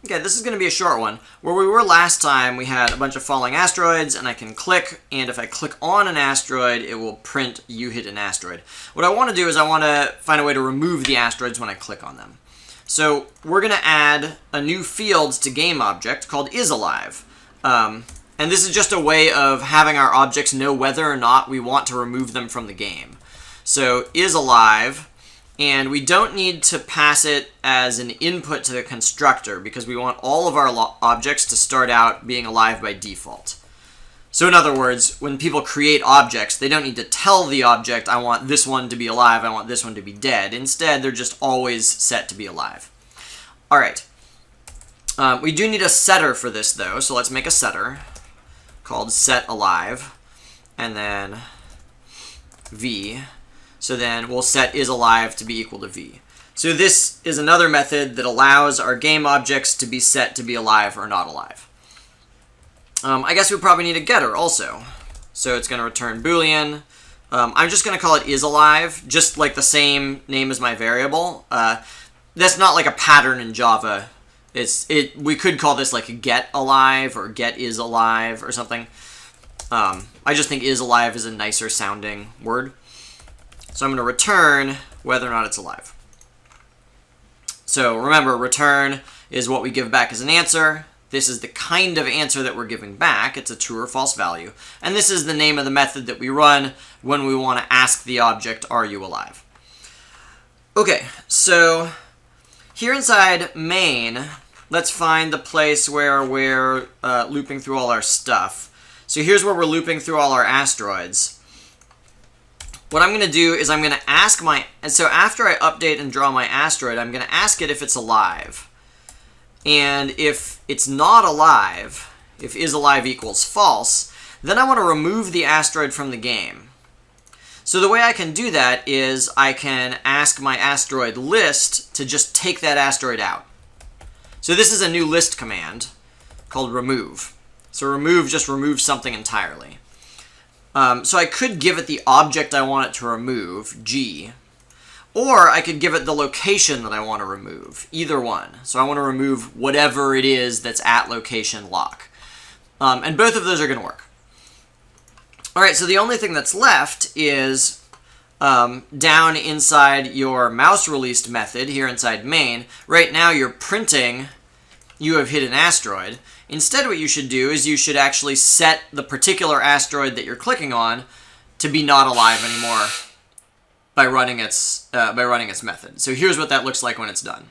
Okay, this is going to be a short one. Where we were last time, we had a bunch of falling asteroids, and I can click, and if I click on an asteroid, it will print you hit an asteroid. What I want to do is I want to find a way to remove the asteroids when I click on them. So we're going to add a new field to GameObject called isAlive. And this is just a way of having our objects know whether or not we want to remove them from the game. So isAlive. And we don't need to pass it as an input to the constructor because we want all of our objects to start out being alive by default. So in other words, when people create objects, they don't need to tell the object, I want this one to be alive, I want this one to be dead. Instead, they're just always set to be alive. All right. We do need a setter for this, though, so let's make a setter called setAlive, and then v. So then we'll set isAlive to be equal to v. So this is another method that allows our game objects to be set to be alive or not alive. I guess we probably need a getter also. So it's going to return Boolean. I'm just going to call it isAlive, just like the same name as my variable. That's not like a pattern in Java. We could call this like getAlive or getIsAlive or something. I just think isAlive is a nicer sounding word. So I'm going to return whether or not it's alive. So remember, return is what we give back as an answer. This is the kind of answer that we're giving back. It's a true or false value. And this is the name of the method that we run when we want to ask the object, are you alive? Okay, so here inside main, let's find the place where we're looping through all our stuff. So here's where we're looping through all our asteroids. What I'm going to do is I'm going to ask so after I update and draw my asteroid, I'm going to ask it if it's alive. And if it's not alive, if isAlive equals false, then I want to remove the asteroid from the game. So the way I can do that is I can ask my asteroid list to just take that asteroid out. So this is a new list command called remove. So remove just removes something entirely. So I could give it the object I want it to remove, G, or I could give it the location that I want to remove, either one. So I want to remove whatever it is that's at location lock. And both of those are going to work. All right, so the only thing that's left is down inside your mouse released method here inside main. Right now you're printing you have hit an asteroid. Instead, what you should do is you should actually set the particular asteroid that you're clicking on to be not alive anymore by running its method. So here's what that looks like when it's done.